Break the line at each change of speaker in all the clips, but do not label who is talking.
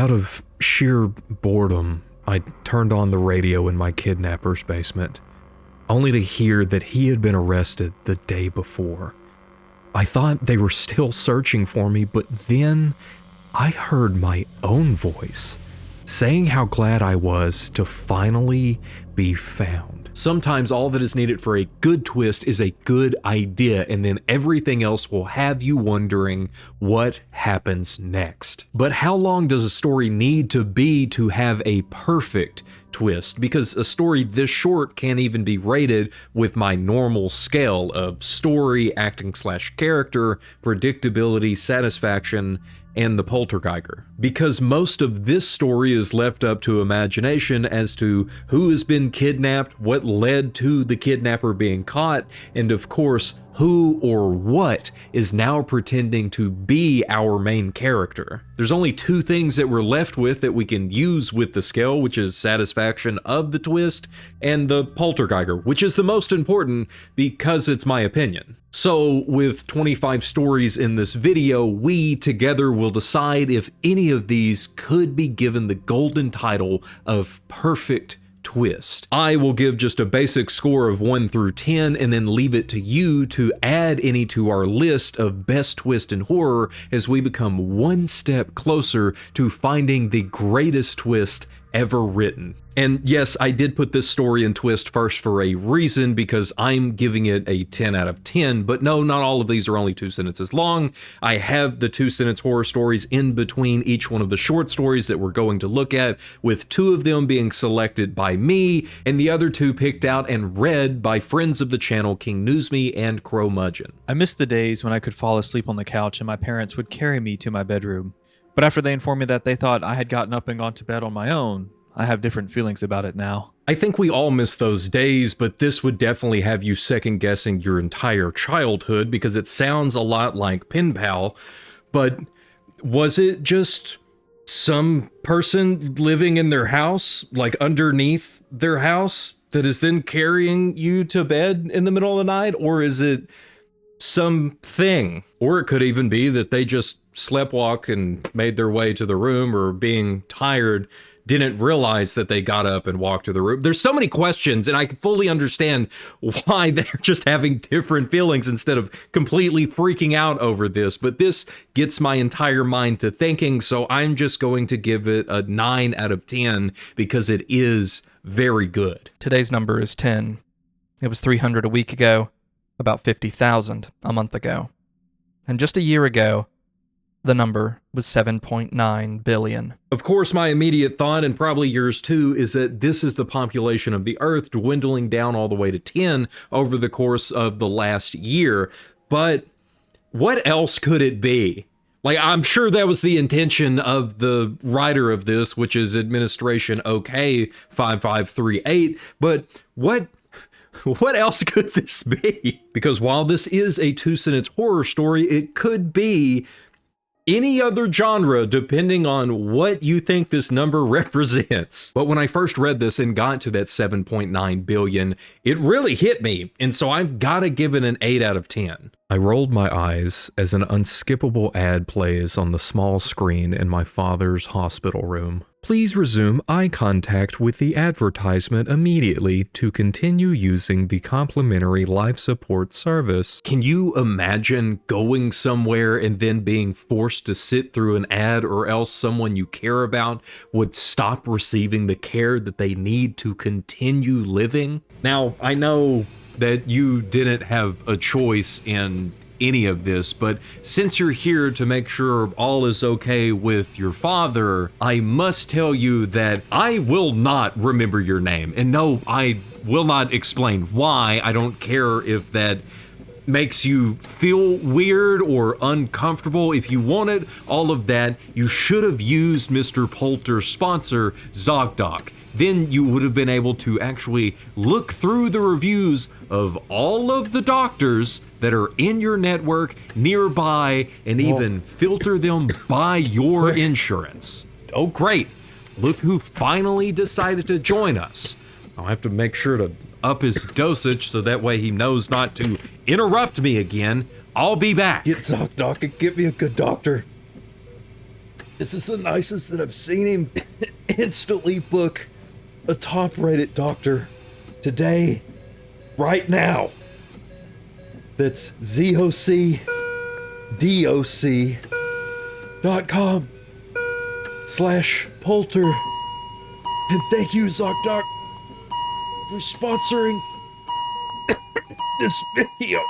Out of sheer boredom, I turned on the radio in my kidnapper's basement, only to hear that he had been arrested the day before. I thought they were still searching for me, but then I heard my own voice saying how glad I was to finally be found. Sometimes all that is needed for a good twist is a good idea, and then everything else will have you wondering what happens next. But how long does a story need to be to have a perfect twist? Because a story this short can't even be rated with my normal scale of story, acting/character, predictability, satisfaction, and the Poltergeiger. Because most of this story is left up to imagination as to who has been kidnapped, what led to the kidnapper being caught, and of course, who or what is now pretending to be our main character. There's only two things that we're left with that we can use with the scale, which is satisfaction of the twist and the Poltergeiger, which is the most important because it's my opinion. So with 25 stories in this video, we together will decide if any of these could be given the golden title of perfect twist. I will give just a basic score of 1 through 10 and then leave it to you to add any to our list of best twist in horror as we become one step closer to finding the greatest twist ever written. And yes, I did put this story and twist first for a reason, because I'm giving it a 10 out of 10, but no, not all of these are only 2 sentences long. I have the 2-sentence horror stories in between each one of the short stories that we're going to look at, with 2 of them being selected by me, and the other 2 picked out and read by friends of the channel, King Newsme and Crow Mudgeon.
I miss the days when I could fall asleep on the couch and my parents would carry me to my bedroom. But after they informed me that they thought I had gotten up and gone to bed on my own, I have different feelings about it now.
I think we all miss those days, but this would definitely have you second-guessing your entire childhood, because it sounds a lot like Pen Pal. But was it just some person living in their house, like underneath their house, that is then carrying you to bed in the middle of the night? Or is it something? Or it could even be that they just sleptwalk and made their way to the room, or being tired didn't realize that they got up and walked to the room. There's so many questions, and I can fully understand why they're just having different feelings instead of completely freaking out over this. But this gets my entire mind to thinking, so I'm just going to give it a 9 out of 10 because it is very good.
Today's number is 10. It was 300 a week ago, about 50,000 a month ago. And just a year ago, the number was 7.9 billion.
Of course, my immediate thought, and probably yours too, is that this is the population of the Earth dwindling down all the way to 10 over the course of the last year. But what else could it be? Like, I'm sure that was the intention of the writer of this, which is Administration OK 5538, but what else could this be? Because while this is a 2-sentence horror story, it could be any other genre, depending on what you think this number represents. But when I first read this and got to that 7.9 billion, it really hit me, and so I've got to give it an 8 out of 10. I rolled my eyes as an unskippable ad plays on the small screen in my father's hospital room. Please resume eye contact with the advertisement immediately to continue using the complimentary life support service. Can you imagine going somewhere and then being forced to sit through an ad, or else someone you care about would stop receiving the care that they need to continue living? Now, I know that you didn't have a choice in any of this, but since you're here to make sure all is okay with your father, I must tell you that I will not remember your name. And no, I will not explain why. I don't care if that makes you feel weird or uncomfortable. If you wanted all of that, you should have used Mr. Polter's sponsor, ZocDoc. Then you would have been able to actually look through the reviews of all of the doctors that are in your network nearby and even filter them by your insurance. Oh, great. Look who finally decided to join us. I'll have to make sure to up his dosage so that way he knows not to interrupt me again. I'll be back.
Get ZocDoc and get me a good doctor. This is the nicest that I've seen him. Instantly book a top-rated doctor today, right now. That's ZocDoc.com/Polter. And thank you, ZocDoc, for sponsoring this video.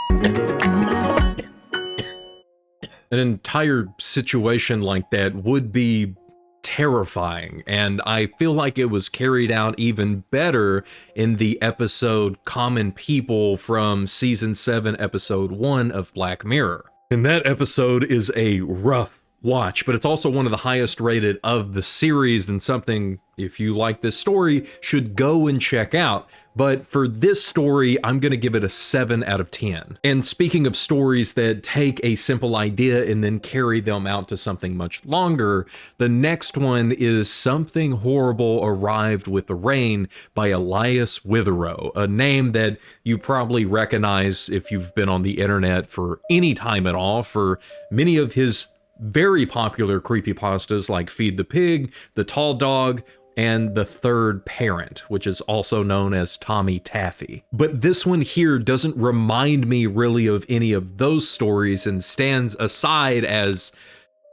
An entire situation like that would be terrifying, and I feel like it was carried out even better in the episode Common People from Season 7, Episode 1 of Black Mirror. And that episode is a rough watch, but it's also one of the highest rated of the series, and something, if you like this story, should go and check out. But for this story, I'm going to give it a 7 out of 10. And speaking of stories that take a simple idea and then carry them out to something much longer, the next one is Something Horrible Arrived with the Rain by Elias Witherow, a name that you probably recognize if you've been on the internet for any time at all, for many of his very popular creepypastas like Feed the Pig, The Tall Dog, and The Third Parent, which is also known as Tommy Taffy. But this one here doesn't remind me really of any of those stories and stands aside as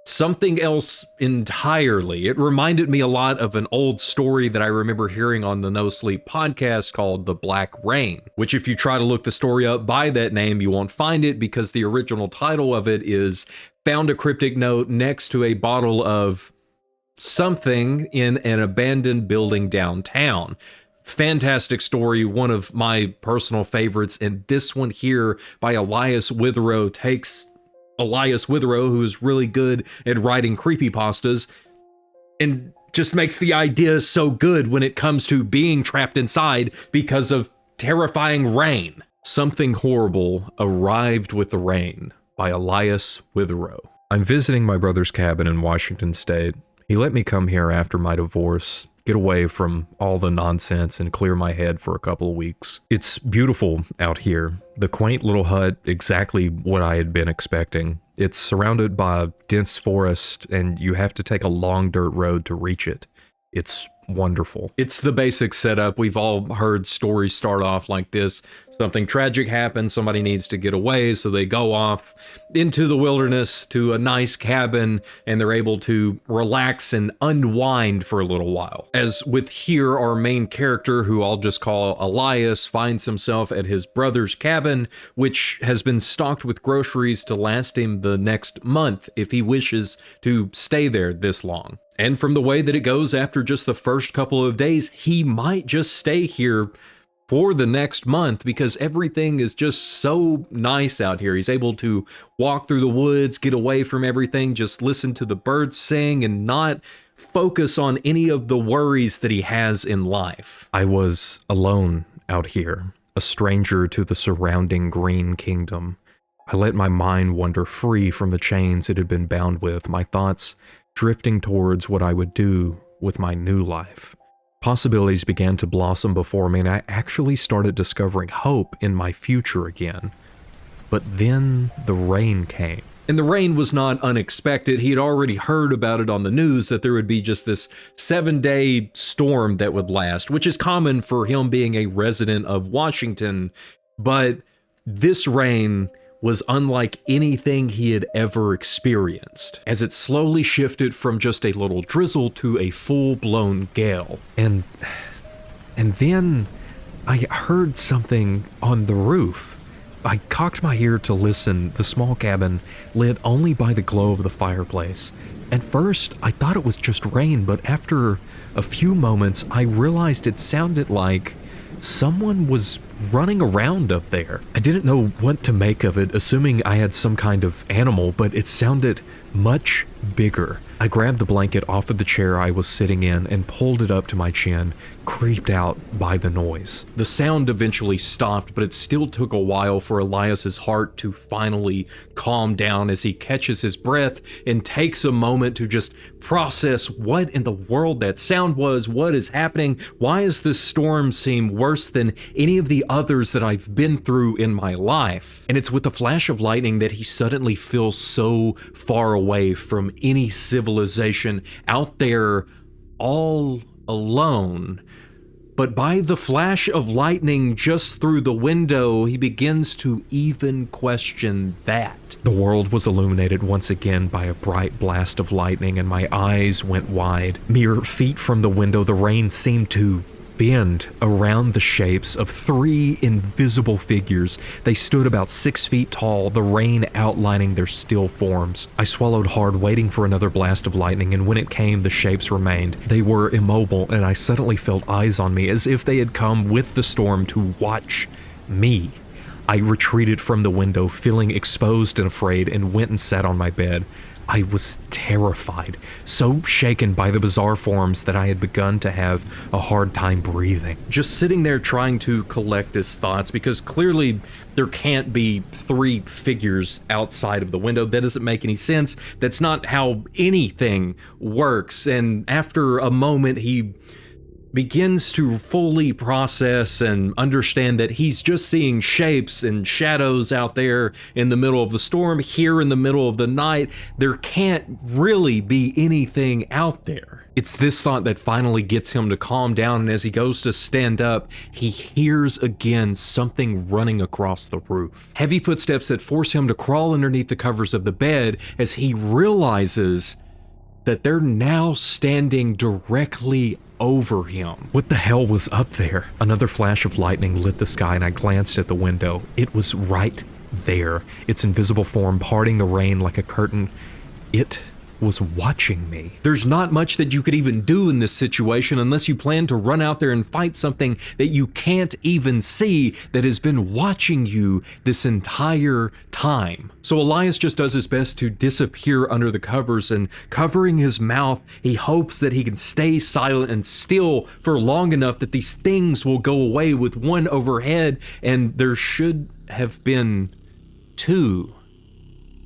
something else entirely. It reminded me a lot of an old story that I remember hearing on the No Sleep podcast called The Black Rain, which if you try to look the story up by that name, you won't find it because the original title of it is Found a Cryptic Note Next to a Bottle of Something in an Abandoned Building Downtown. Fantastic story, one of my personal favorites, and this one here by Elias Witherow takes Elias Witherow, who is really good at writing creepypastas, and just makes the idea so good when it comes to being trapped inside because of terrifying rain. Something Horrible Arrived with the Rain by Elias Witherow. I'm visiting my brother's cabin in Washington State. He let me come here after my divorce, get away from all the nonsense and clear my head for a couple of weeks. It's beautiful out here. The quaint little hut, exactly what I had been expecting. It's surrounded by dense forest, and you have to take a long dirt road to reach it. It's wonderful. It's the basic setup. We've all heard stories start off like this. Something tragic happens, somebody needs to get away, so they go off into the wilderness to a nice cabin, and they're able to relax and unwind for a little while. As with here, our main character, who I'll just call Elias, finds himself at his brother's cabin, which has been stocked with groceries to last him the next month if he wishes to stay there this long. And from the way that it goes after just the first couple of days, he might just stay here for the next month because everything is just so nice out here. He's able to walk through the woods, get away from everything, just listen to the birds sing and not focus on any of the worries that he has in life. I was alone out here, a stranger to the surrounding green kingdom. I let my mind wander free from the chains it had been bound with, my thoughts drifting towards what I would do with my new life. Possibilities began to blossom before me, and I actually started discovering hope in my future again. But then the rain came. And the rain was not unexpected. He had already heard about it on the news that there would be just this 7-day storm that would last, which is common for him being a resident of Washington. But this rain was unlike anything he had ever experienced, as it slowly shifted from just a little drizzle to a full-blown gale. And then I heard something on the roof. I cocked my ear to listen, the small cabin lit only by the glow of the fireplace. At first, I thought it was just rain, but after a few moments, I realized it sounded like someone was running around up there. I didn't know what to make of it, assuming I had some kind of animal, but it sounded much bigger. I grabbed the blanket off of the chair I was sitting in and pulled it up to my chin, creeped out by the noise. The sound eventually stopped, but it still took a while for Elias's heart to finally calm down as he catches his breath and takes a moment to just process what in the world that sound was, what is happening, why does this storm seem worse than any of the others that I've been through in my life. And it's with the flash of lightning that he suddenly feels so far away from from any civilization out there all alone. But by the flash of lightning just through the window, he begins to even question that. The world was illuminated once again by a bright blast of lightning, and my eyes went wide. Mere feet from the window, the rain seemed to bend around the shapes of 3 invisible figures. They stood about 6 feet tall, the rain outlining their still forms. I swallowed hard, waiting for another blast of lightning, and when it came, the shapes remained. They were immobile, and I suddenly felt eyes on me, as if they had come with the storm to watch me. I retreated from the window, feeling exposed and afraid, and went and sat on my bed. I was terrified, so shaken by the bizarre forms that I had begun to have a hard time breathing. Just sitting there trying to collect his thoughts, because clearly there can't be 3 figures outside of the window. That doesn't make any sense. That's not how anything works. And after a moment, he begins to fully process and understand that he's just seeing shapes and shadows out there in the middle of the storm, here in the middle of the night. There can't really be anything out there. It's this thought that finally gets him to calm down, and as he goes to stand up, he hears again something running across the roof. Heavy footsteps that force him to crawl underneath the covers of the bed as he realizes that they're now standing directly over him. What the hell was up there? Another flash of lightning lit the sky, and I glanced at the window. It was right there, its invisible form parting the rain like a curtain. It was watching me. There's not much that you could even do in this situation unless you plan to run out there and fight something that you can't even see, that has been watching you this entire time. So Elias just does his best to disappear under the covers, and covering his mouth, he hopes that he can stay silent and still for long enough that these things will go away with one overhead, and there should have been 2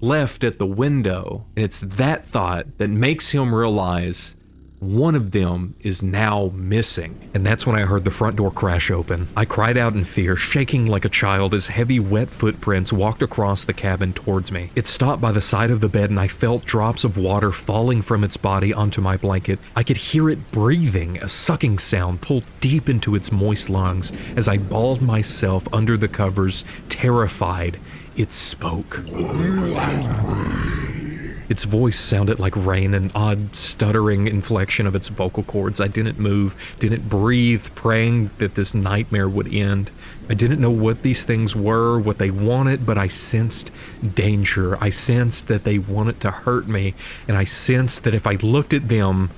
left at the window. And it's that thought that makes him realize one of them is now missing. And that's when I heard the front door crash open. I cried out in fear, shaking like a child as heavy, wet footprints walked across the cabin towards me. It stopped by the side of the bed, and I felt drops of water falling from its body onto my blanket. I could hear it breathing, a sucking sound pulled deep into its moist lungs. As I balled myself under the covers, terrified, it spoke. Its voice sounded like rain, an odd stuttering inflection of its vocal cords. I didn't move, didn't breathe, praying that this nightmare would end. I didn't know what these things were, what they wanted, but I sensed danger. I sensed that they wanted to hurt me, and I sensed that if I looked at them,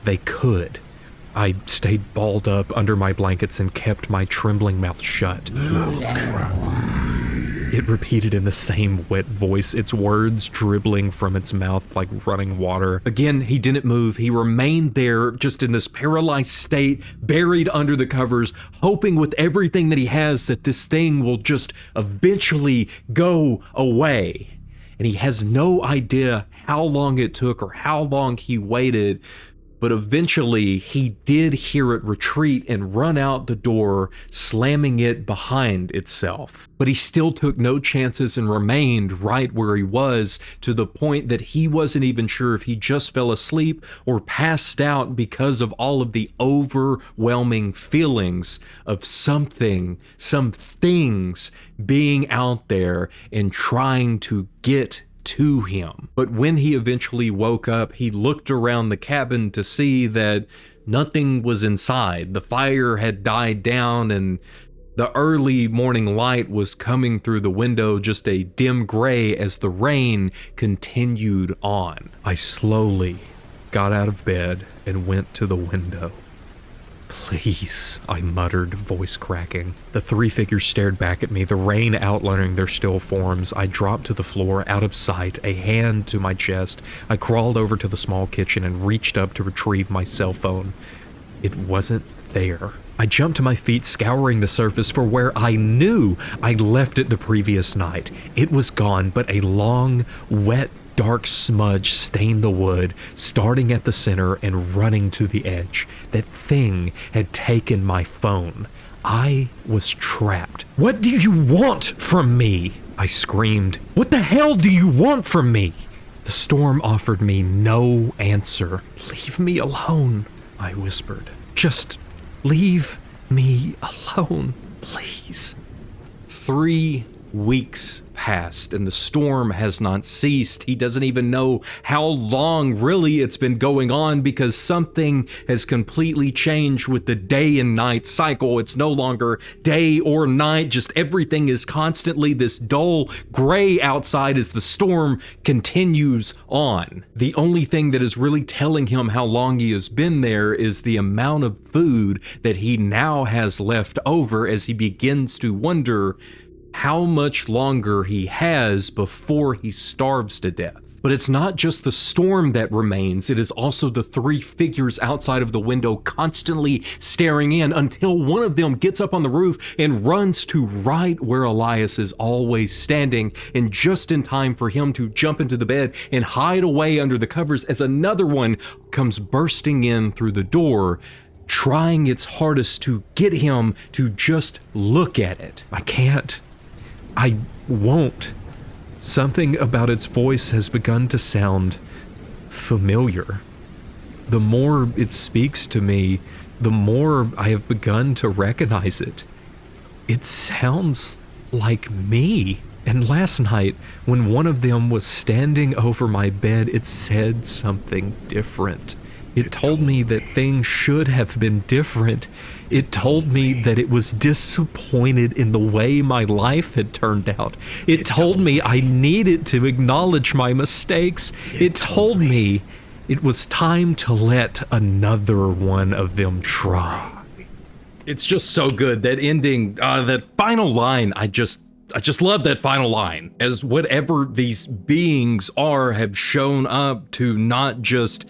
they could. I stayed balled up under my blankets and kept my trembling mouth shut. Look. It repeated in the same wet voice, its words dribbling from its mouth like running water. Again, he didn't move. He remained there, just in this paralyzed state, buried under the covers, hoping with everything that he has that this thing will just eventually go away. And he has no idea how long it took or how long he waited, but eventually he did hear it retreat and run out the door, slamming it behind itself. But he still took no chances and remained right where he was, to the point that he wasn't even sure if he just fell asleep or passed out because of all of the overwhelming feelings of some things being out there and trying to get to him. But when he eventually woke up, he looked around the cabin to see that nothing was inside. The fire had died down, and the early morning light was coming through the window, just a dim gray as the rain continued on. I slowly got out of bed and went to the window. "Please," I muttered, voice cracking. The 3 figures stared back at me, the rain outlining their still forms. I dropped to the floor, out of sight, a hand to my chest. I crawled over to the small kitchen and reached up to retrieve my cell phone. It wasn't there. I jumped to my feet, scouring the surface for where I knew I'd left it the previous night. It was gone, but a long, wet, dark smudge stained the wood, starting at the center and running to the edge. That thing had taken my phone. I was trapped. "What do you want from me?" I screamed. "What the hell do you want from me?" The storm offered me no answer. "Leave me alone," I whispered. "Just leave me alone, please."
3 weeks passed and the storm has not ceased. He doesn't even know how long really it's been going on because something has completely changed with the day and night cycle. It's no longer day or night, just everything is constantly this dull gray outside as the storm continues on. The only thing that is really telling him how long he has been there is the amount of food that he now has left over as he begins to wonder how much longer he has before he starves to death. But it's not just the storm that remains, it is also the 3 figures outside of the window constantly staring in until one of them gets up on the roof and runs to right where Elias is always standing, and just in time for him to jump into the bed and hide away under the covers as another one comes bursting in through the door, trying its hardest to get him to just look at it.
I can't. I won't. Something about its voice has begun to sound familiar. The more it speaks to me, the more I have begun to recognize it. It sounds like me. And last night, when one of them was standing over my bed, it said something different. It told me that things should have been different. It told me that it was disappointed in the way my life had turned out. It told me I needed to acknowledge my mistakes. It told me it was time to let another one of them try.
It's just so good. That ending, that final line, I just love that final line. As whatever these beings are have shown up to not just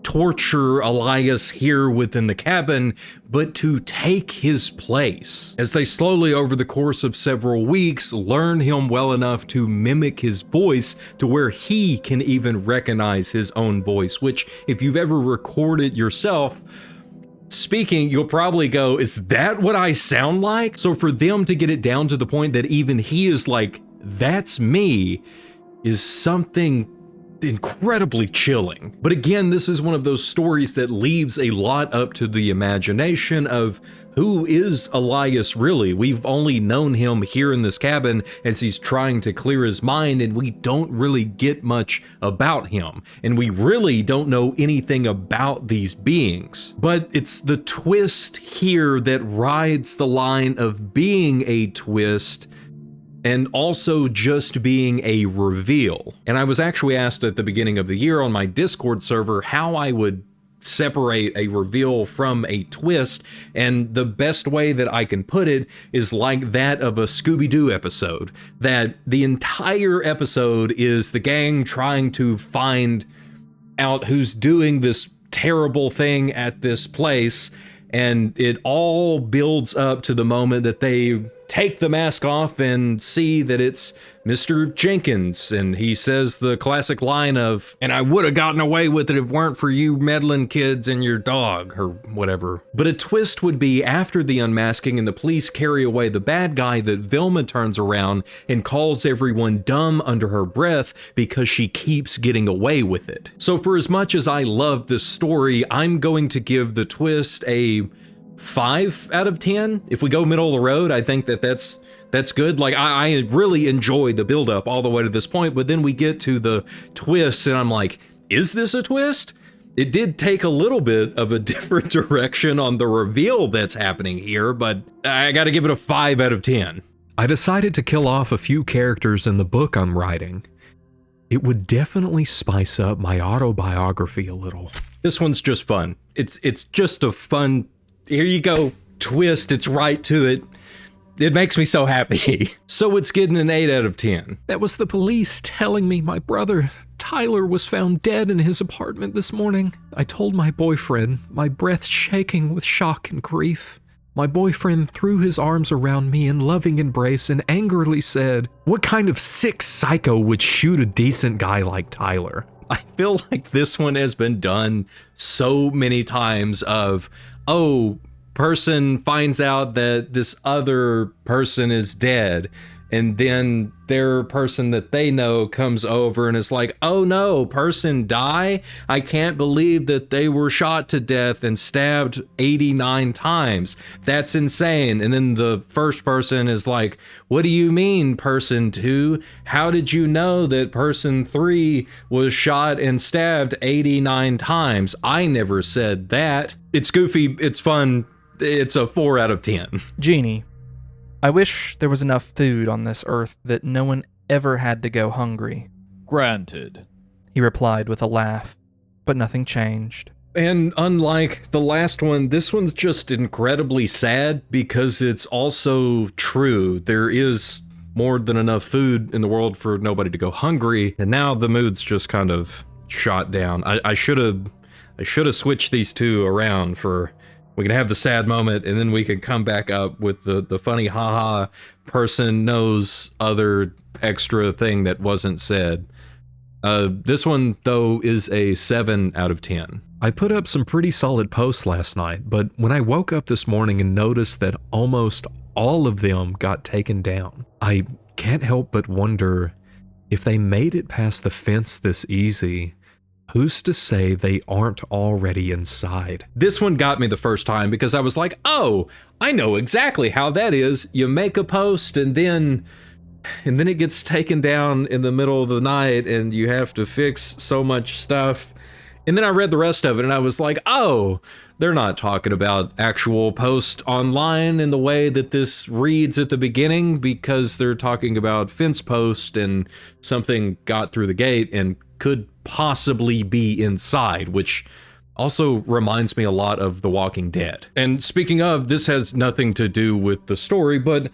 torture Elias here within the cabin, but to take his place. As they slowly, over the course of several weeks, learn him well enough to mimic his voice to where he can even recognize his own voice, which, if you've ever recorded yourself speaking, you'll probably go, is that what I sound like? So for them to get it down to the point that even he is like, that's me, is something incredibly chilling. But again, this is one of those stories that leaves a lot up to the imagination of who is Elias really? We've only known him here in this cabin as he's trying to clear his mind, and we don't really get much about him. And we really don't know anything about these beings. But it's the twist here that rides the line of being a twist and also just being a reveal. And I was actually asked at the beginning of the year on my Discord server how I would separate a reveal from a twist, and the best way that I can put it is like that of a Scooby-Doo episode, that the entire episode is the gang trying to find out who's doing this terrible thing at this place, and it all builds up to the moment that they take the mask off and see that it's Mr. Jenkins, and he says the classic line of, and I would have gotten away with it if it weren't for you meddling kids and your dog, or whatever. But a twist would be after the unmasking and the police carry away the bad guy, that Vilma turns around and calls everyone dumb under her breath because she keeps getting away with it. So for as much as I love this story, I'm going to give the twist a 5 out of 10. If we go middle of the road, I think that's good. Like, I really enjoy the build-up all the way to this point, but then we get to the twist, and I'm like, is this a twist? It did take a little bit of a different direction on the reveal that's happening here, but I gotta give it a 5 out of 10.
I decided to kill off a few characters in the book I'm writing. It would definitely spice up my autobiography a little.
This one's just fun. It's just a fun, here you go, twist, it's right to it. It makes me so happy. So it's getting an 8 out of 10.
That was the police telling me my brother, Tyler, was found dead in his apartment this morning. I told my boyfriend, my breath shaking with shock and grief. My boyfriend threw his arms around me in loving embrace and angrily said, "What kind of sick psycho would shoot a decent guy like Tyler?"
I feel like this one has been done so many times of, oh, person finds out that this other person is dead, and then their person that they know comes over and is like, oh no, person die? I can't believe that they were shot to death and stabbed 89 times. That's insane. And then the first person is like, what do you mean, person 2? How did you know that person 3 was shot and stabbed 89 times? I never said that. It's goofy, it's fun, it's a 4 out of 10.
Genie, I wish there was enough food on this earth that no one ever had to go hungry.
Granted.
He replied with a laugh, but nothing changed.
And unlike the last one, this one's just incredibly sad because it's also true. There is more than enough food in the world for nobody to go hungry, and now the mood's just kind of shot down. I should have switched these two around for... We can have the sad moment, and then we can come back up with the funny haha person knows other extra thing that wasn't said. This one, though, is a 7 out of 10.
I put up some pretty solid posts last night, but when I woke up this morning and noticed that almost all of them got taken down, I can't help but wonder if they made it past the fence this easy. Who's to say they aren't already inside?
This one got me the first time because I was like, oh, I know exactly how that is. You make a post and then it gets taken down in the middle of the night and you have to fix so much stuff. And then I read the rest of it and I was like, oh, they're not talking about actual post online in the way that this reads at the beginning, because they're talking about fence post and something got through the gate and could possibly be inside, which also reminds me a lot of The Walking Dead. And speaking of, this has nothing to do with the story, but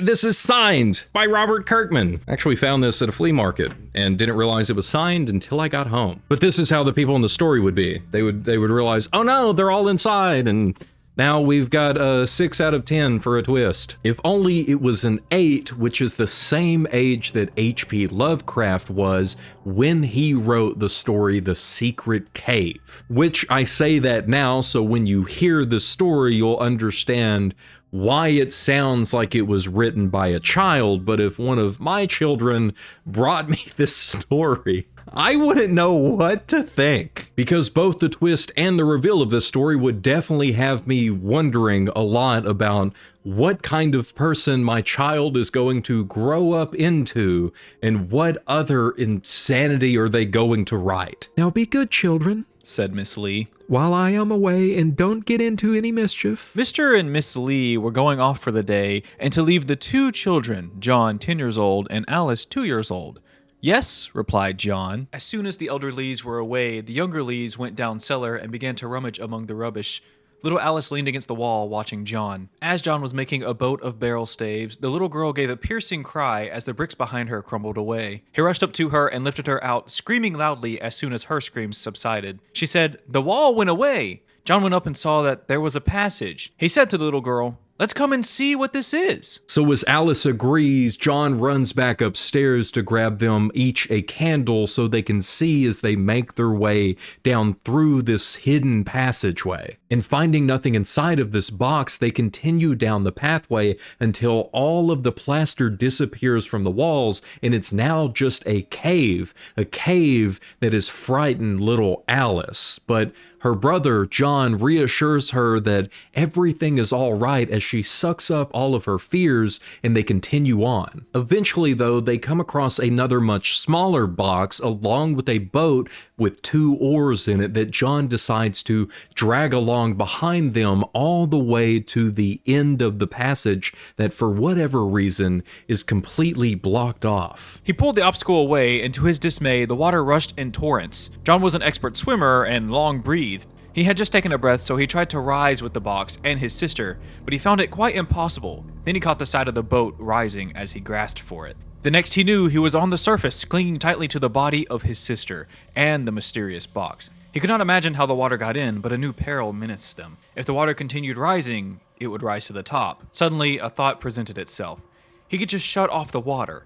this is signed by Robert Kirkman. Actually found this at a flea market and didn't realize it was signed until I got home. But this is how the people in the story would be. They would realize, oh no, they're all inside, and now we've got a 6 out of 10 for a twist. If only it was an 8, which is the same age that H.P. Lovecraft was when he wrote the story The Secret Cave. Which I say that now, so when you hear the story, you'll understand why it sounds like it was written by a child. But if one of my children brought me this story, I wouldn't know what to think, because both the twist and the reveal of this story would definitely have me wondering a lot about what kind of person my child is going to grow up into and what other insanity are they going to write.
Now be good children,
said Miss Lee,
while I am away, and don't get into any mischief.
Mr. and Miss Lee were going off for the day and to leave the 2 children, John 10 years old and Alice 2 years old. Yes, replied John. As soon as the elder Lees were away, the younger Lees went down cellar and began to rummage among the rubbish. Little Alice leaned against the wall, watching John. As John was making a boat of barrel staves, the little girl gave a piercing cry as the bricks behind her crumbled away. He rushed up to her and lifted her out, screaming loudly as soon as her screams subsided. She said, "The wall went away." John went up and saw that there was a passage. He said to the little girl, "Let's come and see what this is."
So as Alice agrees, John runs back upstairs to grab them each a candle so they can see as they make their way down through this hidden passageway. And finding nothing inside of this box, they continue down the pathway until all of the plaster disappears from the walls, and it's now just a cave that has frightened little Alice. But her brother, John, reassures her that everything is all right as she sucks up all of her fears, and they continue on. Eventually, though, they come across another much smaller box along with a boat with 2 oars in it that John decides to drag along behind them all the way to the end of the passage that, for whatever reason, is completely blocked off.
He pulled the obstacle away, and to his dismay, the water rushed in torrents. John was an expert swimmer and long-breathed. He had just taken a breath, so he tried to rise with the box and his sister, but he found it quite impossible. Then he caught the side of the boat rising as he grasped for it. The next he knew, he was on the surface, clinging tightly to the body of his sister and the mysterious box. He could not imagine how the water got in, but a new peril menaced them. If the water continued rising, it would rise to the top. Suddenly, a thought presented itself. He could just shut off the water.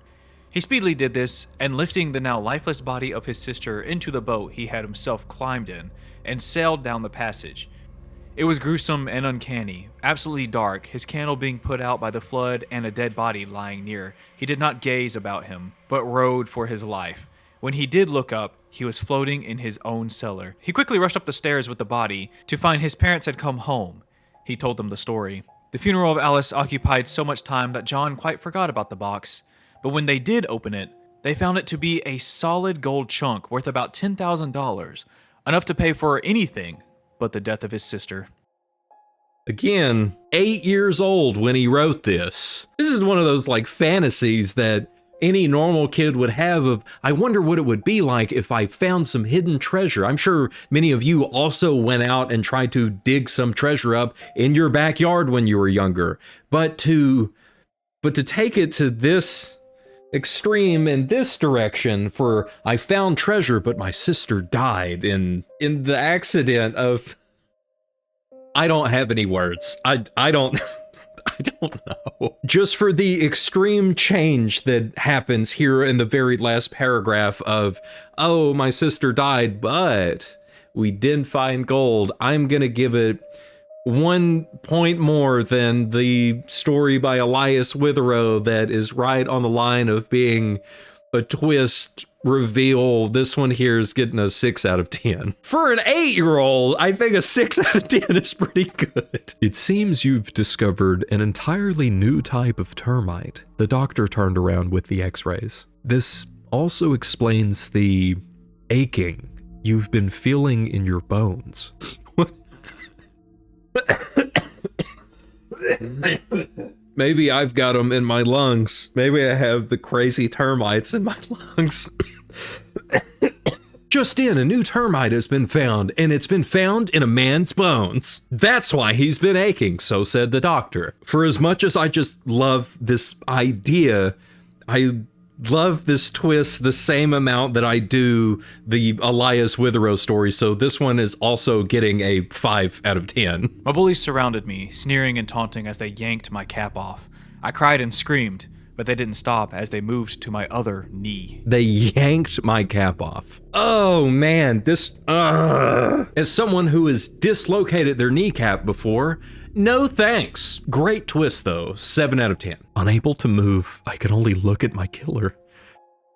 He speedily did this, and lifting the now lifeless body of his sister into the boat he had himself climbed in, and sailed down the passage. It was gruesome and uncanny, absolutely dark, his candle being put out by the flood and a dead body lying near. He did not gaze about him, but rode for his life. When he did look up, he was floating in his own cellar. He quickly rushed up the stairs with the body to find his parents had come home. He told them the story. The funeral of Alice occupied so much time that John quite forgot about the box. But when they did open it, they found it to be a solid gold chunk worth about $10,000, enough to pay for anything but the death of his sister.
Again, 8 years old when he wrote this. This is one of those like fantasies that any normal kid would have of, I wonder what it would be like if I found some hidden treasure. I'm sure many of you also went out and tried to dig some treasure up in your backyard when you were younger. But to take it to this extreme in this direction for I found treasure but my sister died in the accident of, I don't have any words. I don't I don't know. Just for the extreme change that happens here in the very last paragraph of, oh, my sister died, but we did find gold. I'm gonna give it 1 point more than the story by Elias Witherow that is right on the line of being a twist reveal. This one here is getting a 6 out of 10. For an 8-year-old, I think a 6 out of 10 is pretty good.
It seems you've discovered an entirely new type of termite. The doctor turned around with the x-rays. This also explains the aching you've been feeling in your bones.
Maybe I've got them in my lungs. Maybe I have the crazy termites in my lungs. Just in, a new termite has been found, and it's been found in a man's bones. That's why he's been aching, so said the doctor. For as much as I just love this idea, I love this twist the same amount that I do the Elias Witherow story, so this one is also getting a 5 out of 10.
My bullies surrounded me, sneering and taunting as they yanked my cap off. I cried and screamed, but they didn't stop as they moved to my other knee.
They yanked my cap off. Oh man, this, as someone who has dislocated their kneecap before, no thanks. Great twist though, 7 out of 10.
Unable to move, I could only look at my killer.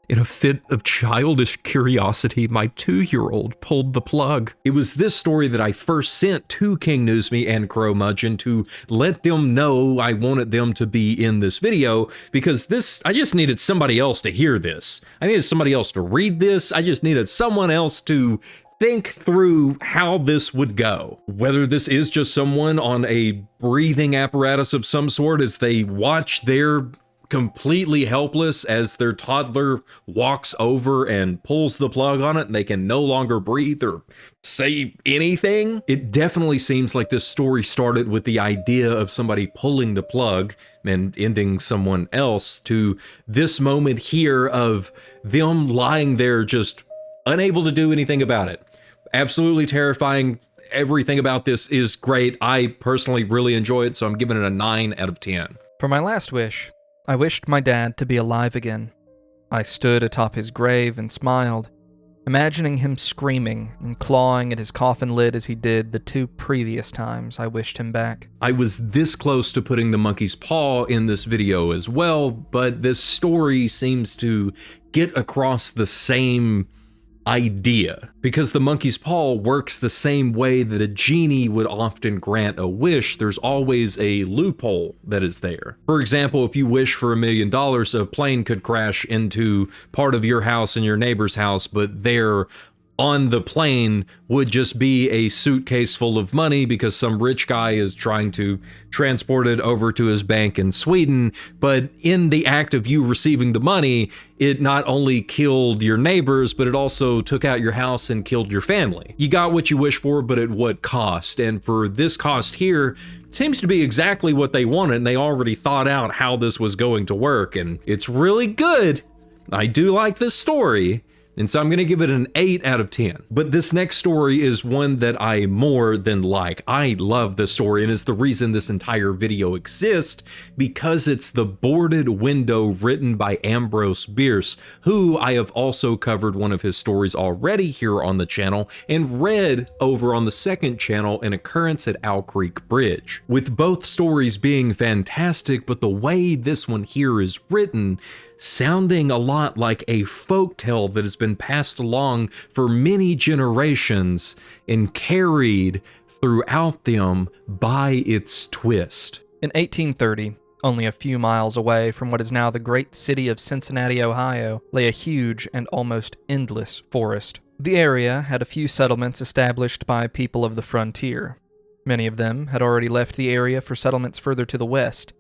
In a fit of childish curiosity, my 2-year-old pulled the plug.
It was this story that I first sent to King Newsme and Crow Mudgeon to let them know I wanted them to be in this video, because this, I just needed somebody else to hear this. I needed somebody else to read this. I just needed someone else to think through how this would go. Whether this is just someone on a breathing apparatus of some sort as they watch their completely helpless as their toddler walks over and pulls the plug on it and they can no longer breathe or say anything. It definitely seems like this story started with the idea of somebody pulling the plug and ending someone else to this moment here of them lying there just unable to do anything about it. Absolutely terrifying. Everything about this is great. I personally really enjoy it, so I'm giving it a 9 out of 10.
For my last wish, I wished my dad to be alive again. I stood atop his grave and smiled, imagining him screaming and clawing at his coffin lid as he did the 2 previous times I wished him back.
I was this close to putting the monkey's paw in this video as well, but this story seems to get across the same idea, because the monkey's paw works the same way that a genie would often grant a wish. There's always a loophole that is there. For example, if you wish for $1 million, a plane could crash into part of your house and your neighbor's house, but there on the plane would just be a suitcase full of money because some rich guy is trying to transport it over to his bank in Sweden. But in the act of you receiving the money, it not only killed your neighbors, but it also took out your house and killed your family. You got what you wish for, but at what cost? And for this cost here, it seems to be exactly what they wanted, and they already thought out how this was going to work, and it's really good. I do like this story. And so I'm going to give it an 8 out of 10. But this next story is one that I more than like. I love this story, and is the reason this entire video exists, because it's The Boarded Window, written by Ambrose Bierce, who I have also covered one of his stories already here on the channel, and read over on the second channel, An Occurrence at Owl Creek Bridge. With both stories being fantastic, but the way this one here is written, sounding a lot like a folktale that has been passed along for many generations and carried throughout them by its twist.
In 1830, only a few miles away from what is now the great city of Cincinnati, Ohio, lay a huge and almost endless forest. The area had a few settlements established by people of the frontier. Many of them had already left the area for settlements further to the west,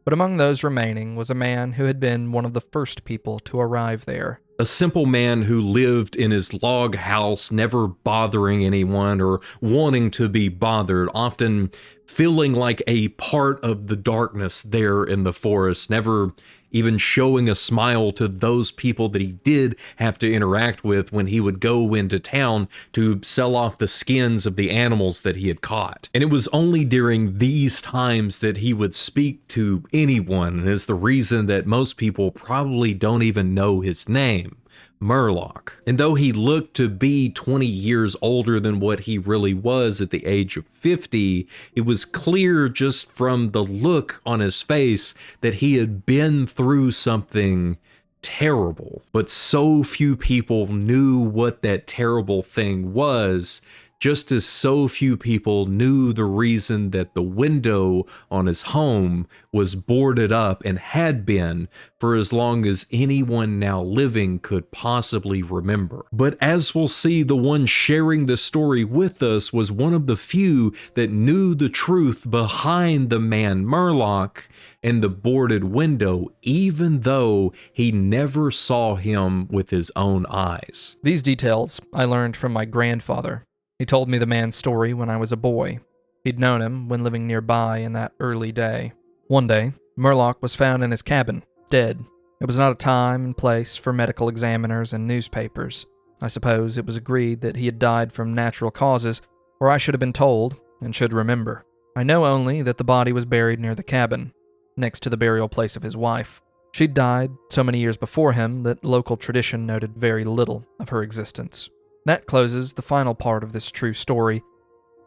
but among those remaining was a man who had been one of the first people to arrive there.
A simple man who lived in his log house, never bothering anyone or wanting to be bothered, often feeling like a part of the darkness there in the forest, never even showing a smile to those people that he did have to interact with when he would go into town to sell off the skins of the animals that he had caught. And it was only during these times that he would speak to anyone, and is the reason that most people probably don't even know his name. Murloc. And though he looked to be 20 years older than what he really was at the age of 50, it was clear just from the look on his face that he had been through something terrible. But so few people knew what that terrible thing was, just as so few people knew the reason that the window on his home was boarded up and had been for as long as anyone now living could possibly remember. But as we'll see, the one sharing the story with us was one of the few that knew the truth behind the man Murloc and the boarded window, even though he never saw him with his own eyes.
These details I learned from my grandfather. He told me the man's story when I was a boy. He'd known him when living nearby in that early day. One day, Murloc was found in his cabin, dead. It was not a time and place for medical examiners and newspapers. I suppose it was agreed that he had died from natural causes, or I should have been told and should remember. I know only that the body was buried near the cabin, next to the burial place of his wife. She'd died so many years before him that local tradition noted very little of her existence. That closes the final part of this true story,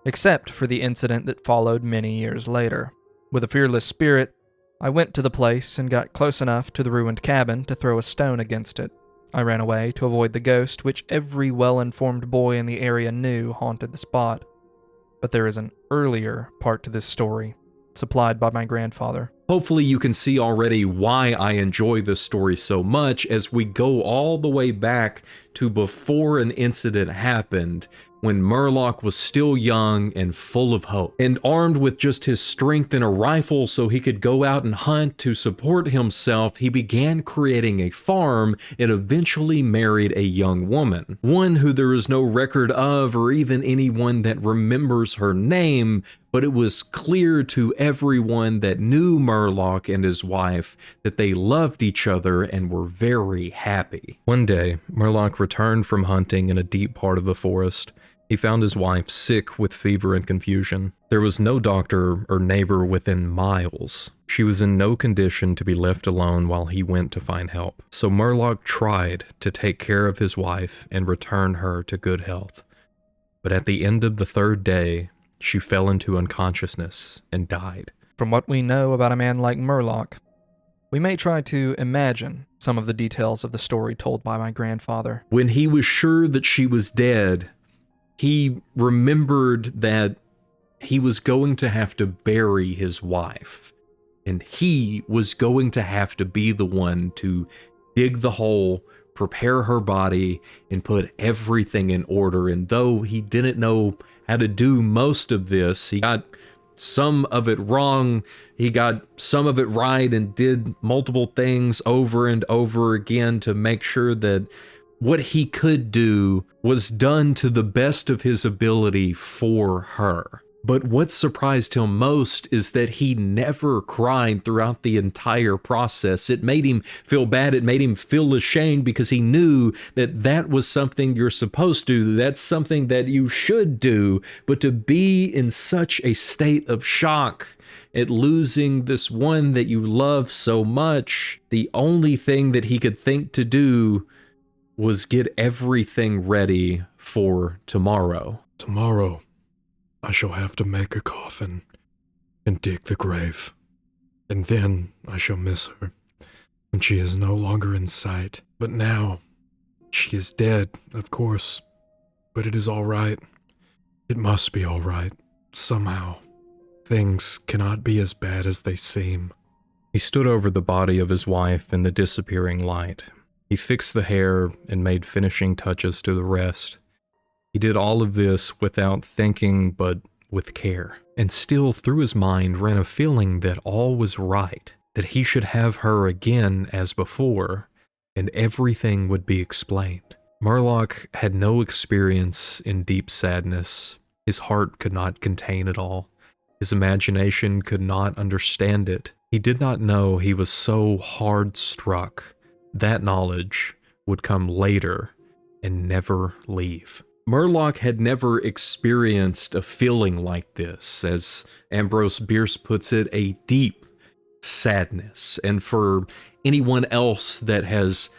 except for the incident that followed many years later. With a fearless spirit, I went to the place and got close enough to the ruined cabin to throw a stone against it. I ran away to avoid the ghost, which every well-informed boy in the area knew haunted the spot. But there is an earlier part to this story, supplied by my grandfather.
Hopefully you can see already why I enjoy this story so much, as we go all the way back to before an incident happened, when Murloc was still young and full of hope, and armed with just his strength and a rifle so he could go out and hunt to support himself, he began creating a farm and eventually married a young woman, one who there is no record of or even anyone that remembers her name, but it was clear to everyone that knew Murloc and his wife that they loved each other and were very happy.
One day, Murloc returned from hunting in a deep part of the forest. He found his wife sick with fever and confusion. There was no doctor or neighbor within miles. She was in no condition to be left alone while he went to find help. So Murloc tried to take care of his wife and return her to good health. But at the end of the third day, she fell into unconsciousness and died.
From what we know about a man like Murloc, we may try to imagine some of the details of the story told by my grandfather.
When he was sure that she was dead, he remembered that he was going to have to bury his wife, and he was going to have to be the one to dig the hole, prepare her body, and put everything in order. And though he didn't know how to do most of this, he got some of it wrong, he got some of it right, and did multiple things over and over again to make sure that what he could do was done to the best of his ability for her. But what surprised him most is that he never cried throughout the entire process. It made him feel bad. It made him feel ashamed because he knew that that was something you're supposed to do. That's something that you should do. But to be in such a state of shock at losing this one that you love so much, the only thing that he could think to do was get everything ready for tomorrow.
Tomorrow, I shall have to make a coffin and dig the grave, and then I shall miss her when she is no longer in sight. But now, she is dead, of course, but it is all right. It must be all right, somehow. Things cannot be as bad as they seem. He stood over the body of his wife in the disappearing light. He fixed the hair and made finishing touches to the rest. He did all of this without thinking, but with care. And still through his mind ran a feeling that all was right, that he should have her again as before, and everything would be explained. Murloc had no experience in deep sadness. His heart could not contain it all. His imagination could not understand it. He did not know he was so hard struck. That knowledge would come later and never leave. Murloc had never experienced a feeling like this, as Ambrose Bierce puts it, a deep sadness. And for anyone else that has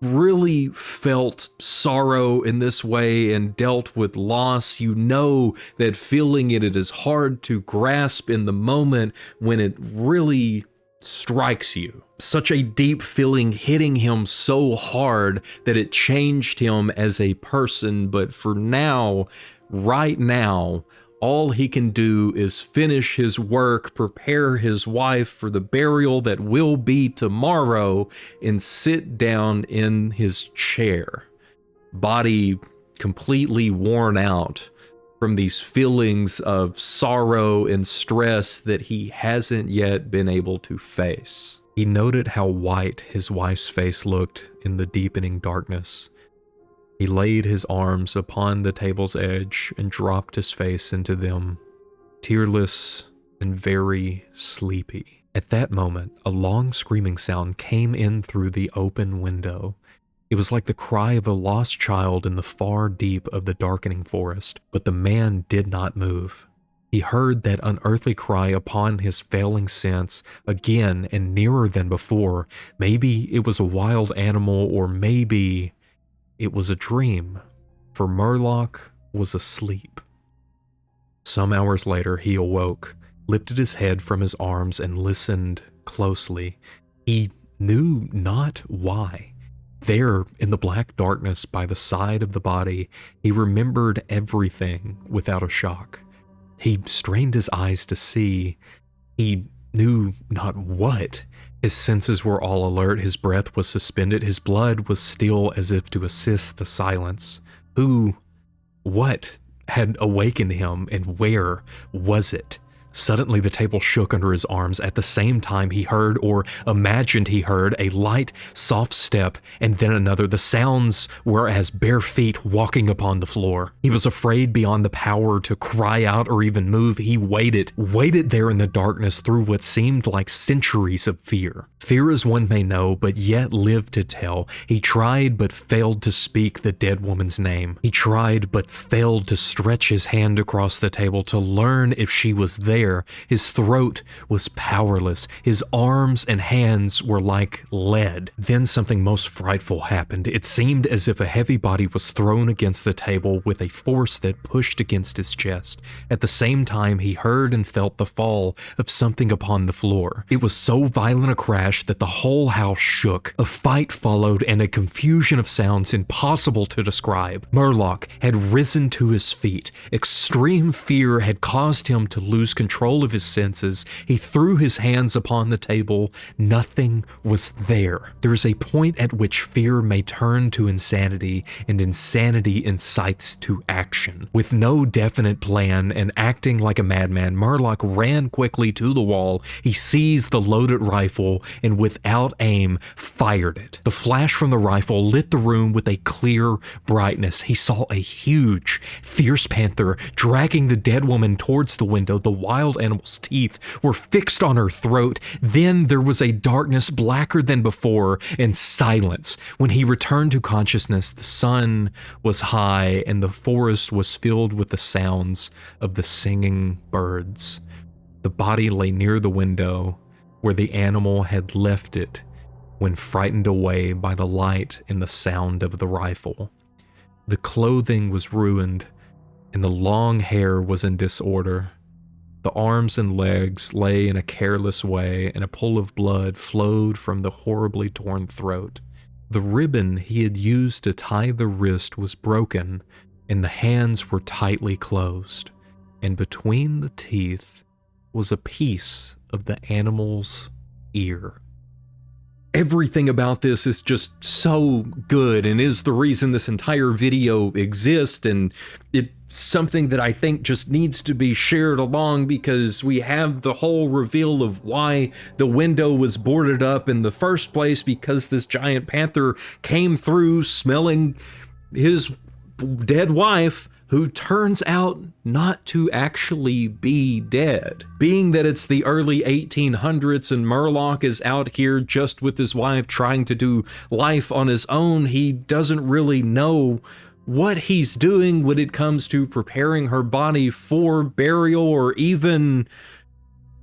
really felt sorrow in this way and dealt with loss, you know that feeling it is hard to grasp in the moment when it really strikes you. Such a deep feeling hitting him so hard that it changed him as a person. But for now, right now, all he can do is finish his work, prepare his wife for the burial that will be tomorrow, and sit down in his chair, body completely worn out from these feelings of sorrow and stress that he hasn't yet been able to face. He noted how white his wife's face looked in the deepening darkness. He laid his arms upon the table's edge and dropped his face into them, tearless and very sleepy. At that moment, a long screaming sound came in through the open window. It was like the cry of a lost child in the far deep of the darkening forest, but the man did not move. He heard that unearthly cry upon his failing sense again and nearer than before. Maybe it was a wild animal, or maybe it was a dream, for Murloc was asleep. Some hours later, he awoke, lifted his head from his arms, and listened closely. He knew not why. There, in the black darkness by the side of the body, he remembered everything without a shock. He strained his eyes to see. He knew not what. His senses were all alert, his breath was suspended, his blood was still as if to assist the silence. What had awakened him, and where was it? Suddenly the table shook under his arms. At the same time he heard, or imagined he heard, a light, soft step, and then another. The sounds were as bare feet walking upon the floor. He was afraid beyond the power to cry out or even move. He waited there in the darkness through what seemed like centuries of fear. Fear as one may know, but yet live to tell. He tried but failed to speak the dead woman's name. He tried but failed to stretch his hand across the table to learn if she was there. His throat was powerless. His arms and hands were like lead. Then something most frightful happened. It seemed as if a heavy body was thrown against the table with a force that pushed against his chest. At the same time, he heard and felt the fall of something upon the floor. It was so violent a crash that the whole house shook. A fight followed and a confusion of sounds impossible to describe. Murloc had risen to his feet. Extreme fear had caused him to lose control of his senses. He threw his hands upon the table. Nothing was there. There is a point at which fear may turn to insanity, and insanity incites to action. With no definite plan and acting like a madman, Murloc ran quickly to the wall. He seized the loaded rifle and without aim, fired it. The flash from the rifle lit the room with a clear brightness. He saw a huge, fierce panther dragging the dead woman towards the window. The wild animal's teeth were fixed on her throat. Then there was a darkness blacker than before and silence. When he returned to consciousness, the sun was high and the forest was filled with the sounds of the singing birds. The body lay near the window where the animal had left it when frightened away by the light and the sound of the rifle. The clothing was ruined and the long hair was in disorder. The arms and legs lay in a careless way, and a pool of blood flowed from the horribly torn throat. The ribbon he had used to tie the wrist was broken, and the hands were tightly closed, and between the teeth was a piece of the animal's ear. Everything about this is just so good and is the reason this entire video exists, and it's something that I think just needs to be shared along because we have the whole reveal of why the window was boarded up in the first place, because this giant panther came through smelling his dead wife, who turns out not to actually be dead. Being that it's the early 1800s and Murloc is out here just with his wife trying to do life on his own, he doesn't really know what he's doing when it comes to preparing her body for burial, or even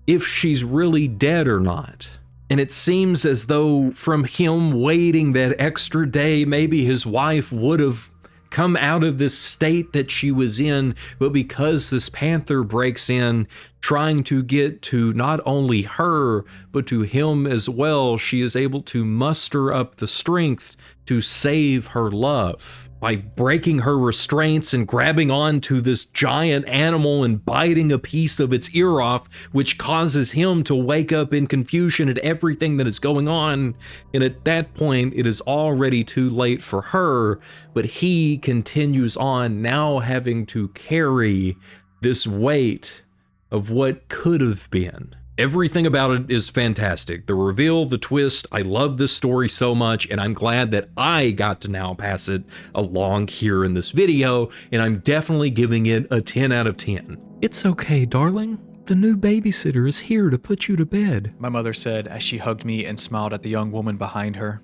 if she's really dead or not. And it seems as though from him waiting that extra day, maybe his wife would have come out of this state that she was in, but because this panther breaks in, trying to get to not only her, but to him as well, she is able to muster up the strength to save her love. By breaking her restraints and grabbing onto this giant animal and biting a piece of its ear off, which causes him to wake up in confusion at everything that is going on. And at that point, it is already too late for her, but he continues on, now having to carry this weight of what could have been. Everything about it is fantastic. The reveal, the twist, I love this story so much, and I'm glad that I got to now pass it along here in this video, and I'm definitely giving it a 10 out of 10. It's okay, darling. The new babysitter is here to put you to bed,
my mother said as she hugged me and smiled at the young woman behind her.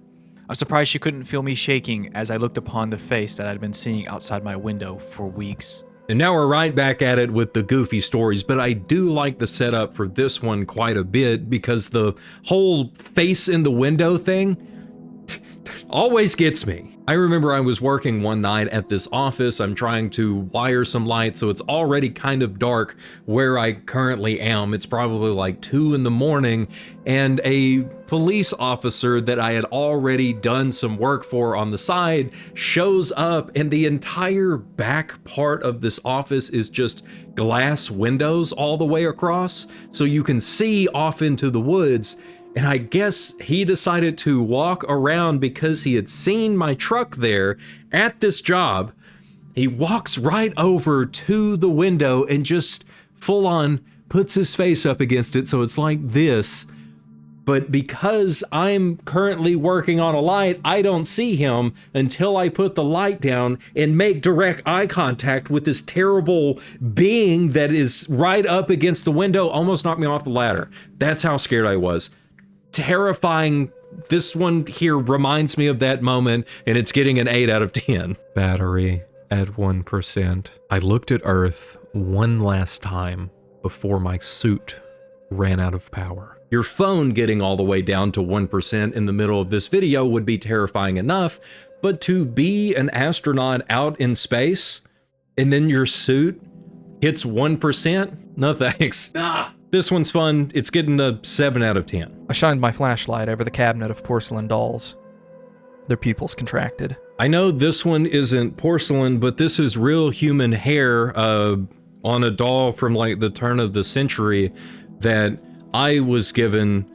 I'm surprised she couldn't feel me shaking as I looked upon the face that I'd been seeing outside my window for weeks.
And now we're right back at it with the goofy stories, but I do like the setup for this one quite a bit because the whole face in the window thing always gets me. I remember I was working one night at this office. I'm trying to wire some light, so it's already kind of dark where I currently am. It's probably like 2 in the morning, and a police officer that I had already done some work for on the side shows up, and the entire back part of this office is just glass windows all the way across, so you can see off into the woods. And I guess he decided to walk around because he had seen my truck there at this job. He walks right over to the window and just full on puts his face up against it, so it's like this. But because I'm currently working on a light, I don't see him until I put the light down and make direct eye contact with this terrible being that is right up against the window. Almost knocked me off the ladder. That's how scared I was. Terrifying. This one here reminds me of that moment, and it's getting an 8 out of 10.
Battery at 1%. I looked at Earth one last time before my suit ran out of power.
Your phone getting all the way down to 1% in the middle of this video would be terrifying enough, but to be an astronaut out in space and then your suit hits 1%? No thanks. Nah. This one's fun. It's getting a 7 out of 10.
I shined my flashlight over the cabinet of porcelain dolls. Their pupils contracted.
I know this one isn't porcelain, but this is real human hair on a doll from like the turn of the century that I was given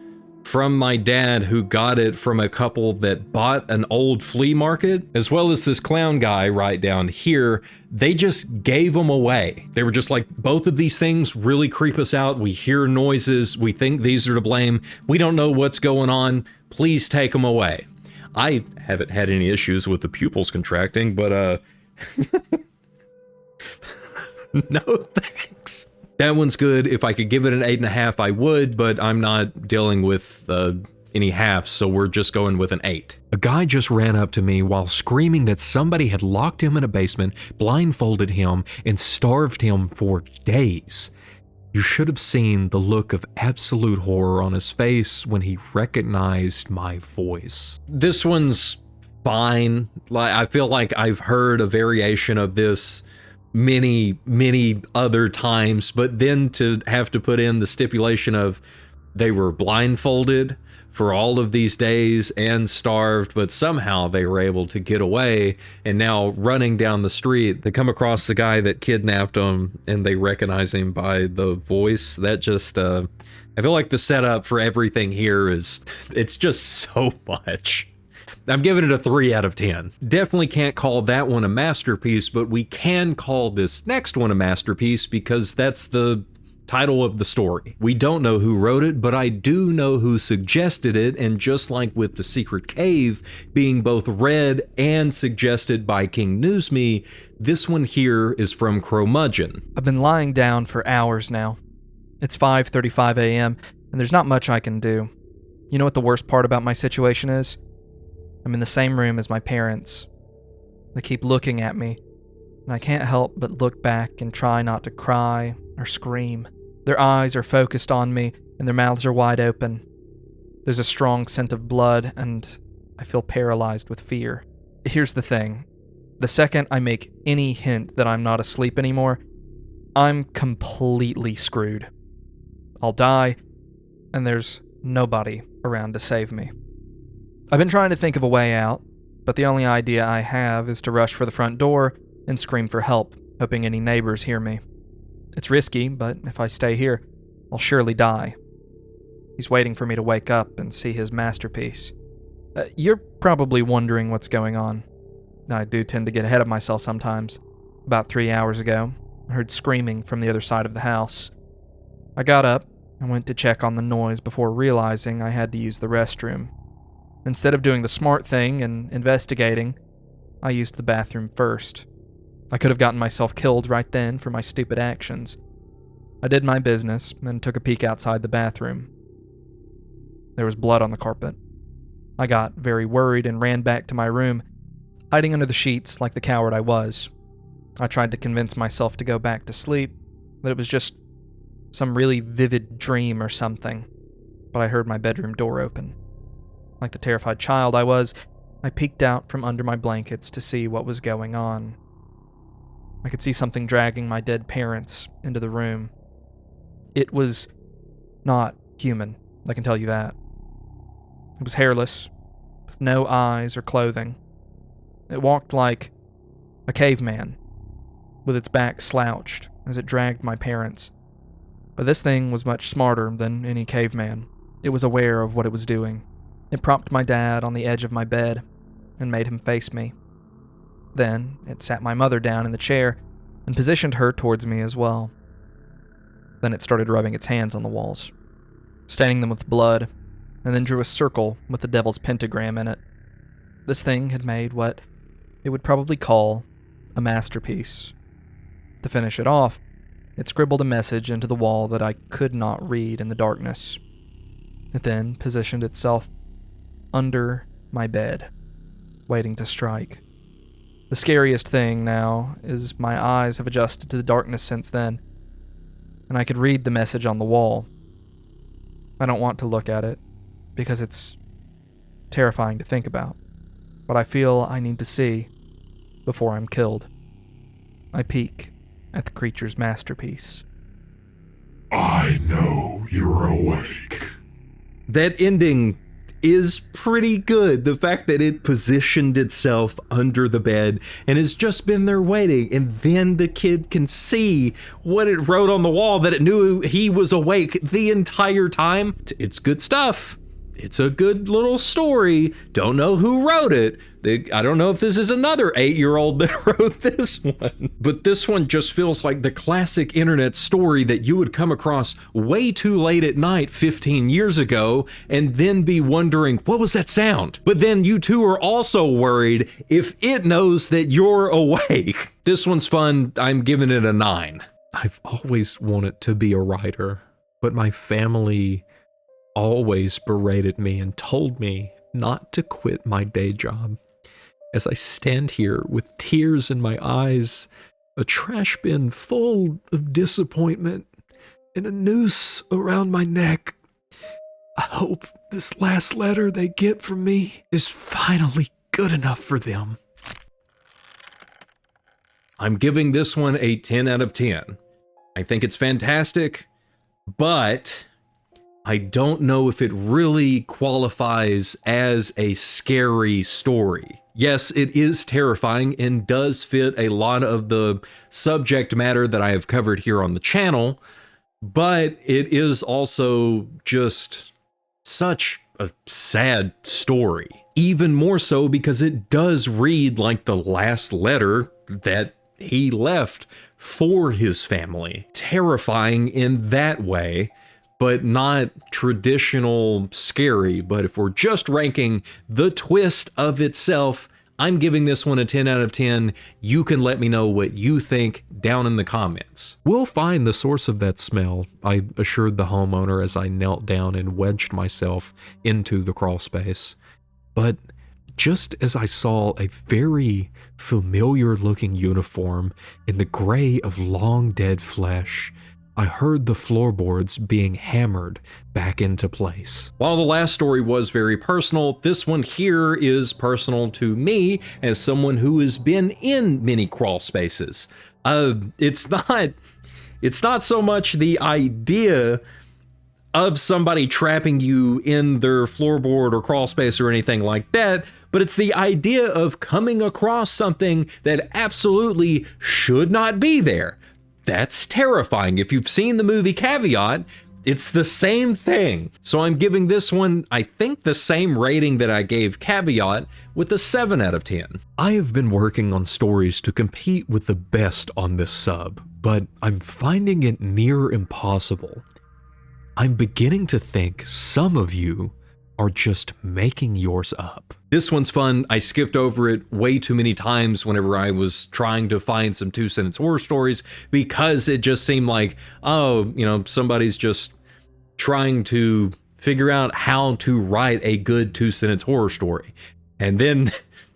from my dad, who got it from a couple that bought an old flea market, as well as this clown guy right down here. They just gave them away. They were just like, both of these things really creep us out. We hear noises. We think these are to blame. We don't know what's going on. Please take them away. I haven't had any issues with the pupils contracting, but no thanks. That one's good. If I could give it an 8.5, I would, but I'm not dealing with any halves, so we're just going with an 8.
A guy just ran up to me while screaming that somebody had locked him in a basement, blindfolded him, and starved him for days. You should have seen the look of absolute horror on his face when he recognized my voice.
This one's fine. I feel like I've heard a variation of this many other times, but then to have to put in the stipulation of they were blindfolded for all of these days and starved, but somehow they were able to get away, and now running down the street, they come across the guy that kidnapped them and they recognize him by the voice. That just, I feel like the setup for everything here it's just so much. I'm giving it a 3 out of 10. Definitely can't call that one a masterpiece, but we can call this next one a masterpiece because that's the title of the story. We don't know who wrote it, but I do know who suggested it, and just like with The Secret Cave being both read and suggested by King Newsme, this one here is from Cromudgeon.
I've been lying down for hours now. It's 5:35 a.m., and there's not much I can do. You know what the worst part about my situation is? I'm in the same room as my parents. They keep looking at me, and I can't help but look back and try not to cry or scream. Their eyes are focused on me, and their mouths are wide open. There's a strong scent of blood, and I feel paralyzed with fear. Here's the thing. The second I make any hint that I'm not asleep anymore, I'm completely screwed. I'll die, and there's nobody around to save me. I've been trying to think of a way out, but the only idea I have is to rush for the front door and scream for help, hoping any neighbors hear me. It's risky, but if I stay here, I'll surely die. He's waiting for me to wake up and see his masterpiece. You're probably wondering what's going on. I do tend to get ahead of myself sometimes. About 3 hours ago, I heard screaming from the other side of the house. I got up and went to check on the noise before realizing I had to use the restroom. Instead of doing the smart thing and investigating, I used the bathroom first. I could have gotten myself killed right then for my stupid actions. I did my business and took a peek outside the bathroom. There was blood on the carpet. I got very worried and ran back to my room, hiding under the sheets like the coward I was. I tried to convince myself to go back to sleep, that it was just some really vivid dream or something, but I heard my bedroom door open. Like the terrified child I was, I peeked out from under my blankets to see what was going on. I could see something dragging my dead parents into the room. It was not human, I can tell you that. It was hairless, with no eyes or clothing. It walked like a caveman, with its back slouched as it dragged my parents. But this thing was much smarter than any caveman. It was aware of what it was doing. It propped my dad on the edge of my bed and made him face me. Then it sat my mother down in the chair and positioned her towards me as well. Then it started rubbing its hands on the walls, staining them with blood, and then drew a circle with the devil's pentagram in it. This thing had made what it would probably call a masterpiece. To finish it off, it scribbled a message into the wall that I could not read in the darkness. It then positioned itself under my bed, waiting to strike. The scariest thing now is my eyes have adjusted to the darkness since then, and I could read the message on the wall. I don't want to look at it, because it's terrifying to think about, but I feel I need to see before I'm killed. I peek at the creature's masterpiece.
I know you're awake.
That ending is pretty good. The fact that it positioned itself under the bed and has just been there waiting, and then the kid can see what it wrote on the wall, that it knew he was awake the entire time. It's good stuff. it's a good little story. Don't know who wrote it. I don't know if this is another 8-year-old that wrote this one. But this one just feels like the classic internet story that you would come across way too late at night 15 years ago and then be wondering, what was that sound? But then you too are also worried if it knows that you're awake. This one's fun. I'm giving it a 9.
I've always wanted to be a writer, but my family always berated me and told me not to quit my day job. As I stand here with tears in my eyes, a trash bin full of disappointment, and a noose around my neck, I hope this last letter they get from me is finally good enough for them.
I'm giving this one a 10 out of 10. I think it's fantastic, but I don't know if it really qualifies as a scary story. Yes, it is terrifying and does fit a lot of the subject matter that I have covered here on the channel, but it is also just such a sad story. Even more so because it does read like the last letter that he left for his family. Terrifying in that way, but not traditional scary. But if we're just ranking the twist of itself, I'm giving this one a 10 out of 10. You can let me know what you think down in the comments.
We'll find the source of that smell, I assured the homeowner as I knelt down and wedged myself into the crawl space. But just as I saw a very familiar looking uniform in the gray of long dead flesh, I heard the floorboards being hammered back into place.
While the last story was very personal, this one here is personal to me as someone who has been in many crawl spaces. It's not so much the idea of somebody trapping you in their floorboard or crawl space or anything like that, but it's the idea of coming across something that absolutely should not be there. That's terrifying. If you've seen the movie Caveat, it's the same thing. So I'm giving this one, I think, the same rating that I gave Caveat, with a 7 out of 10.
I have been working on stories to compete with the best on this sub, but I'm finding it near impossible. I'm beginning to think some of you are just making yours up.
This one's fun. I skipped over it way too many times whenever I was trying to find some 2-sentence horror stories because it just seemed like, oh, somebody's just trying to figure out how to write a good 2-sentence horror story. And then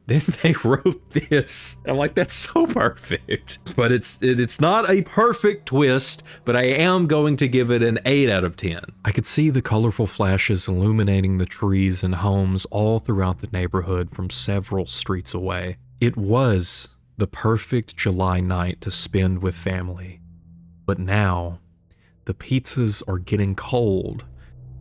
they wrote this. I'm like, that's so perfect. But it's not a perfect twist, but I am going to give it an 8 out of 10.
I could see the colorful flashes illuminating the trees and homes all throughout the neighborhood from several streets away. It was the perfect July night to spend with family. But now, the pizzas are getting cold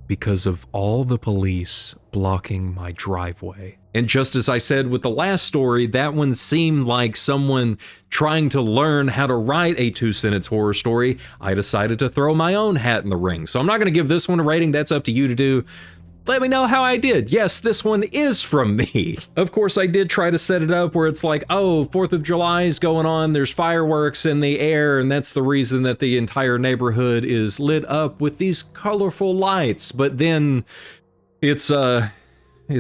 because of all the police blocking my driveway.
And just as I said with the last story, that one seemed like someone trying to learn how to write a 2-sentence horror story. I decided to throw my own hat in the ring. So I'm not going to give this one a rating. That's up to you to do. Let me know how I did. Yes, this one is from me. Of course, I did try to set it up where it's like, oh, 4th of July is going on. There's fireworks in the air, and that's the reason that the entire neighborhood is lit up with these colorful lights. But then it's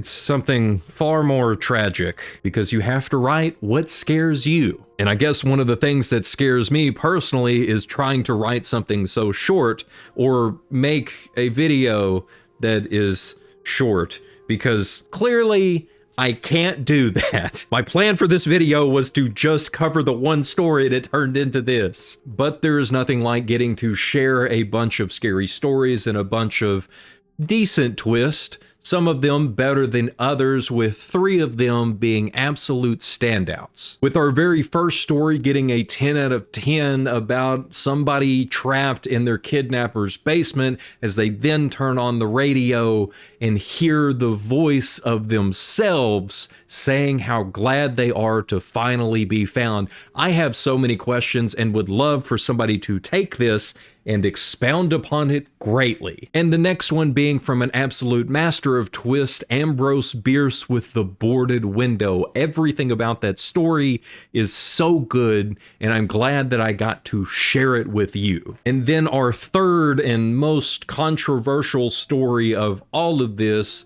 something far more tragic because you have to write what scares you. And I guess one of the things that scares me personally is trying to write something so short or make a video that is short, because clearly I can't do that. My plan for this video was to just cover the one story and it turned into this. But there is nothing like getting to share a bunch of scary stories and a bunch of decent twists, some of them better than others, with 3 of them being absolute standouts. With our very first story getting a 10 out of 10 about somebody trapped in their kidnapper's basement as they then turn on the radio and hear the voice of themselves saying how glad they are to finally be found. I have so many questions and would love for somebody to take this and expound upon it greatly. And the next one being from an absolute master of twist, Ambrose Bierce with The Boarded Window. Everything about that story is so good, and I'm glad that I got to share it with you. And then our third and most controversial story of all of this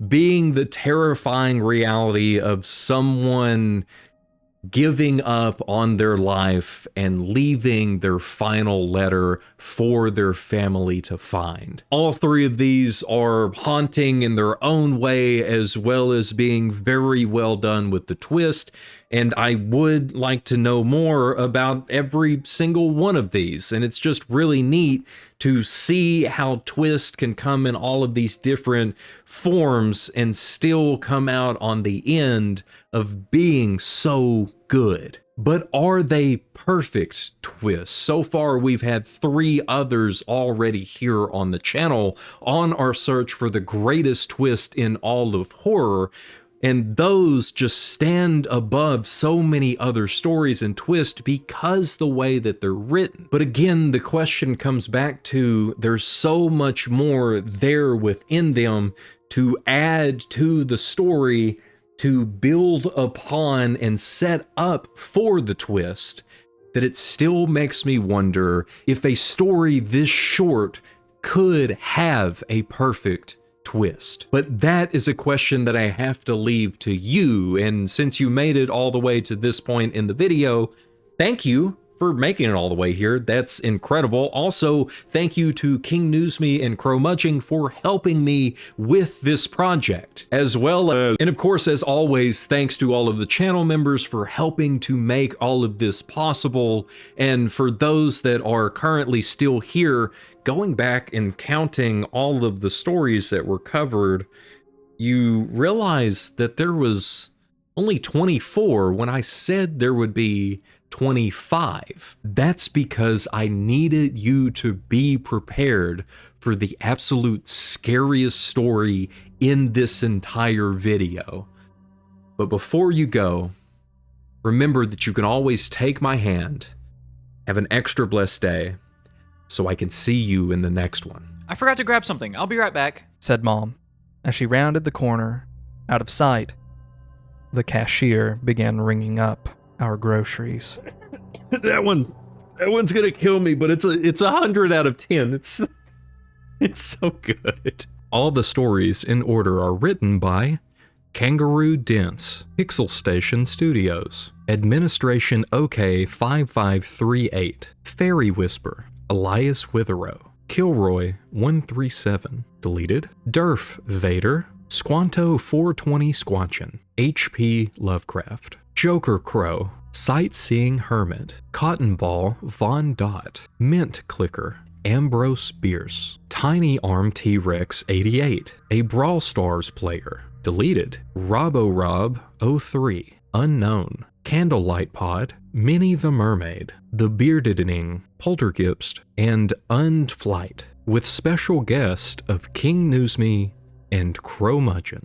being the terrifying reality of someone giving up on their life and leaving their final letter for their family to find. All three of these are haunting in their own way, as well as being very well done with the twist, and I would like to know more about every single one of these, and it's just really neat to see how twist can come in all of these different forms and still come out on the end of being so good. But are they perfect twists? So far, we've had 3 others already here on the channel on our search for the greatest twist in all of horror, and those just stand above so many other stories and twists because the way that they're written. But again, the question comes back to there's so much more there within them to add to the story, to build upon and set up for the twist, that it still makes me wonder if a story this short could have a perfect twist. But that is a question that I have to leave to you, and since you made it all the way to this point in the video, thank you for making it all the way here. That's incredible. Also, thank you to King Newsme and Crowmudging for helping me with this project, as well as, and of course, as always, thanks to all of the channel members for helping to make all of this possible. And for those that are currently still here, going back and counting all of the stories that were covered, you realize that there was only 24 when I said there would be 25. That's because I needed you to be prepared for the absolute scariest story in this entire video. But before you go, remember that you can always take my hand. Have an extra blessed day, so I can see you in the next one.
I forgot to grab something. I'll be right back,
said Mom. As she rounded the corner, out of sight, the cashier began ringing up our groceries.
That one's gonna kill me, but it's 100 out of 10. It's so good.
All the stories in order are written by Kangaroo Dents, Pixel Station Studios, Administration OK 5538, Fairy Whisper, Elias Witherow, Kilroy 137, deleted, Durf Vader, Squanto 420 Squanchin, HP Lovecraft, Joker Crow, Sightseeing Hermit, Cotton Ball Von Dot, Mint Clicker, Ambrose Bierce, Tiny Arm T-Rex 88, a Brawl Stars player, deleted, Rob 03, Unknown, Candlelight Pod, Minnie the Mermaid, The Beardedening, PolterGibbst, and Unflight, with special guest of King Newsme and Crowmudgeon.